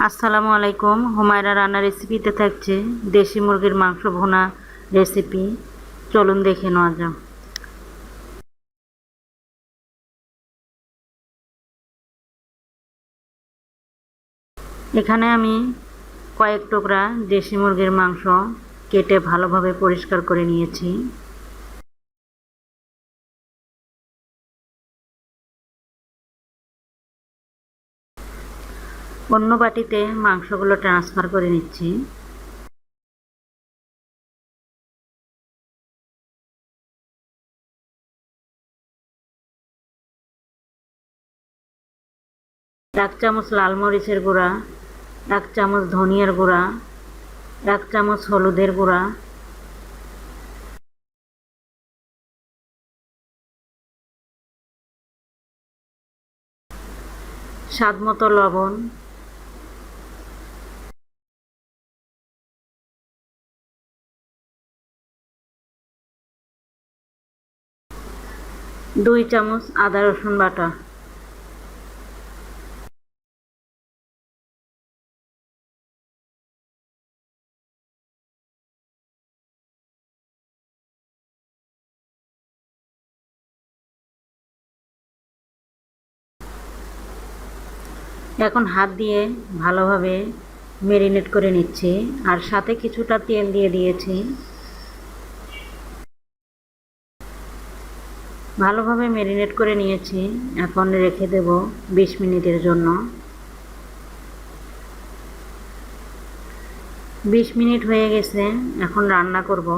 আসসালামু আলাইকুম। হুমায়রা রান্না রেসিপিতে থাকছে দেশি মুরগির মাংস ভুনা রেসিপি। চলুন দেখে নেওয়া যাক। এখানে আমি কয়েক টুকরা দেশি মুরগির মাংস কেটে ভালোভাবে পরিষ্কার করে নিয়েছি। অন্য বাটিতে মাংসগুলো ট্রান্সফার করে নিচ্ছি। এক চামচ লাল মরিচের গুঁড়া, এক চামচ ধনিয়ার গুঁড়া, এক চামচ হলুদের গুঁড়া, স্বাদমতো লবণ, 2 চামচ আদা রসুন বাটা। এখন হাত দিয়ে ভালোভাবে মেরিনেট করে নিচ্ছি, আর সাথে কিছুটা তেল দিয়ে দিয়েছি। ভালোভাবে মেরিনেট করে নিয়েছি, এখন রেখে দেব 20 মিনিটের জন্য। 20 মিনিট হয়ে গেছে, এখন রান্না করব।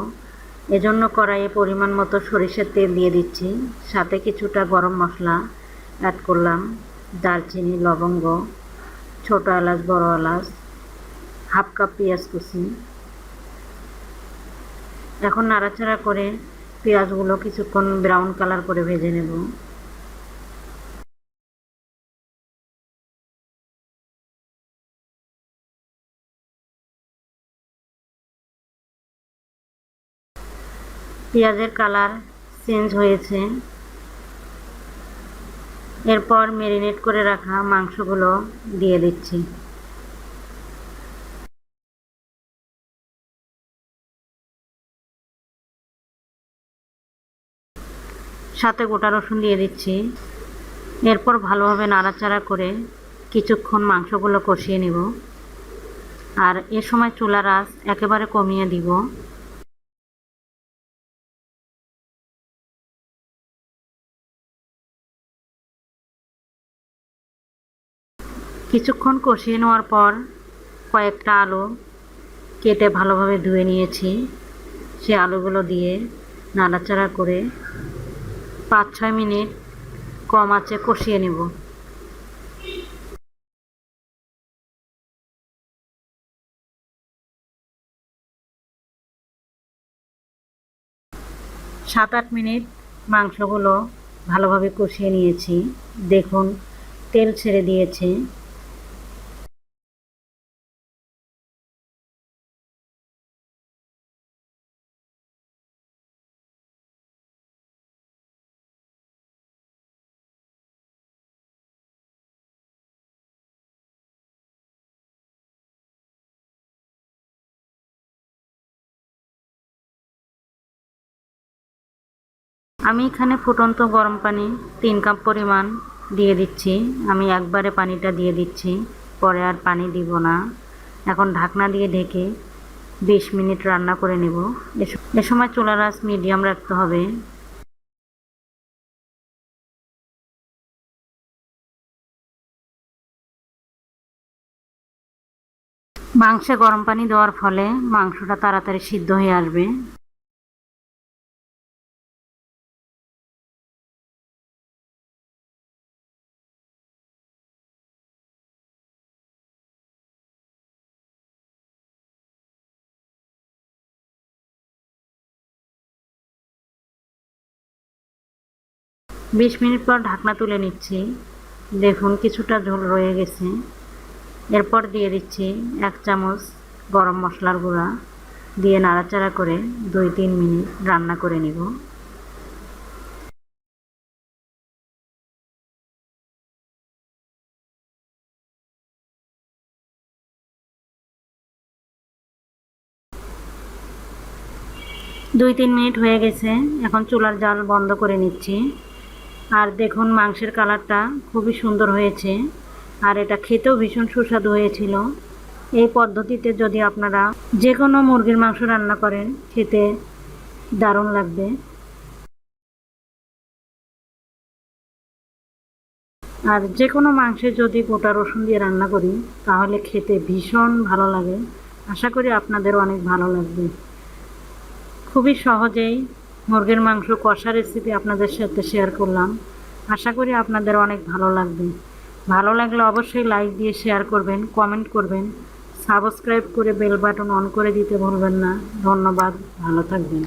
এজন্য কড়াইয়ে পরিমাণ মতো সরিষার তেল দিয়ে দিচ্ছি, সাথে কিছুটা গরম মশলা অ্যাড করলাম, দারচিনি, লবঙ্গ, ছোট এলাচ, বড় এলাচ, হাফ কাপ পেঁয়াজ কুচি। এখন নাড়াচাড়া করে পেঁয়াজগুলো কিছুক্ষণ ব্রাউন কালার করে ভেজে নেব। পেঁয়াজের কালার চেঞ্জ হয়েছে। এরপর ম্যারিনেট করে রাখা মাংসগুলো দিয়ে দিচ্ছি। সাথে গোটা রসুন দিয়ে দিচ্ছি। এরপর ভালোভাবে নাড়াচাড়া করে কিছুক্ষণ মাংসগুলো কষিয়ে নেব, আর এ সময় চুলার আঁচ একেবারে কমিয়ে দিব। কিছুক্ষণ কষিয়ে নেওয়ার পর কয়েকটা আলু কেটে ভালোভাবে ধুয়ে নিয়েছি, সে আলুগুলো দিয়ে নাড়াচাড়া করে 5-6 মিনিট কম আঁচে কষিয়ে নেব। 7-8 মিনিট মাংসগুলো ভালোভাবে কষিয়ে নিয়েছি। দেখুন তেল ছেড়ে দিয়েছে। আমি এখানে ফুটন্ত গরম পানি 3 কাপ পরিমাণ দিয়ে দিচ্ছি। আমি একবারে পানিটা দিয়ে দিচ্ছি, পরে আর পানি দিব না। এখন ঢাকনা দিয়ে ঢেকে 20 মিনিট রান্না করে নেব। এ সময় চুলার আঁচ মিডিয়াম রাখতে হবে। মাংসে গরম পানি দেওয়ার ফলে মাংসটা তাড়াতাড়ি সিদ্ধ হয়ে আসবে। বিশ মিনিট পর ঢাকনা তুলে নিচ্ছি। দেখুন কিছুটা ঝোল রয়ে গেছে। এরপর দিয়ে দিচ্ছি 1 চামচ গরম মশলার গুঁড়া, দিয়ে নাড়াচাড়া করে 2-3 মিনিট রান্না করে নিব। 2-3 মিনিট হয়ে গেছে। এখন চুলার জাল বন্ধ করে নিচ্ছি। আর দেখুন মাংসের কালারটা খুবই সুন্দর হয়েছে, আর এটা খেতেও ভীষণ সুস্বাদু হয়েছিল। এই পদ্ধতিতে যদি আপনারা যে কোনো মুরগির মাংস রান্না করেন, খেতে দারুণ লাগবে। আর যে কোনো মাংসে যদি গোটা রসুন দিয়ে রান্না করি তাহলে খেতে ভীষণ ভালো লাগে। আশা করি আপনাদেরও অনেক ভালো লাগবে। খুবই সহজেই মুরগির মাংস কষা রেসিপি আপনাদের সাথে শেয়ার করলাম। আশা করি আপনাদের অনেক ভালো লাগবে। ভালো লাগলে অবশ্যই লাইক দিয়ে শেয়ার করবেন, কমেন্ট করবেন, সাবস্ক্রাইব করে বেল বাটন অন করে দিতে ভুলবেন না। ধন্যবাদ, ভালো থাকবেন।